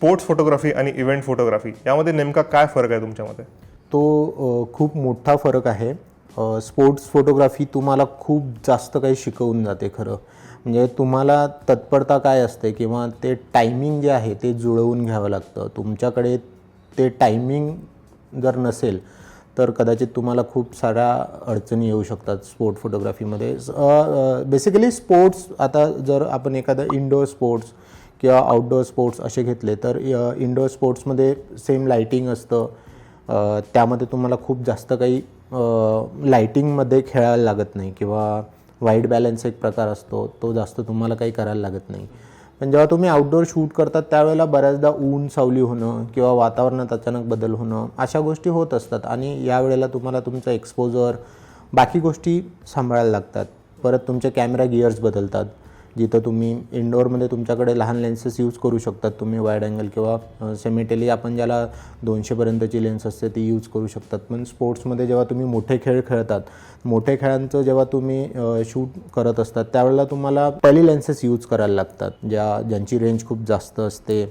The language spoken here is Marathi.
स्पोर्ट्स फोटोग्राफी आणि इव्हेंट फोटोग्राफी यामध्ये नेमका काय फरक आहे तुमच्या मते? तो खूप मोठा फरक आहे. स्पोर्ट्स फोटोग्राफी तुम्हाला खूप जास्त काही शिकवून जाते खरं. म्हणजे तुम्हाला तत्परता काय असते किंवा ते टायमिंग जे आहे ते जुळवून घ्यावं लागतं. तुमच्याकडे ते टायमिंग जर नसेल तर कदाचित तुम्हाला खूप साऱ्या अडचणी येऊ शकतात स्पोर्ट फोटोग्राफीमध्ये. बेसिकली स्पोर्ट्स, आता जर आपण एखादा इंडोर स्पोर्ट्स किंवा आउटडोअर स्पोर्ट्स असे घेतले तर इंडोर स्पोर्ट्समध्ये सेम लाईटिंग असतं. त्यामध्ये तुम्हाला खूप जास्त काही लाईटिंगमध्ये खेळायला लागत नाही किंवा व्हाईट बॅलन्स एक प्रकार असतो, तो जास्त तुम्हाला काही करायला लागत नाही. पण जेव्हा तुम्ही आउटडोअर शूट करतात त्यावेळेला बऱ्याचदा ऊन सावली होणं किंवा वातावरणात अचानक बदल होणं अशा गोष्टी होत असतात आणि यावेळेला तुम्हाला तुमचा एक्सपोजर बाकी गोष्टी सांभाळायला लागतात. परत तुमचे कॅमेरा गिअर्स बदलतात. जिथं तुम्ही इंडोअरमध्ये तुमच्याकडे लहान लेन्सेस यूज करू शकतात तुम्ही वाईड अँगल किंवा सेमीटेली आपण ज्याला 200पर्यंतची लेन्स असते ती यूज करू शकतात. पण स्पोर्ट्समध्ये जेव्हा तुम्ही मोठे खेळ खेळतात, मोठे खेळांचं जेव्हा तुम्ही शूट करत असतात त्यावेळेला तुम्हाला पॉली लेन्सेस यूज करायला लागतात ज्यांची रेंज खूप जास्त असते.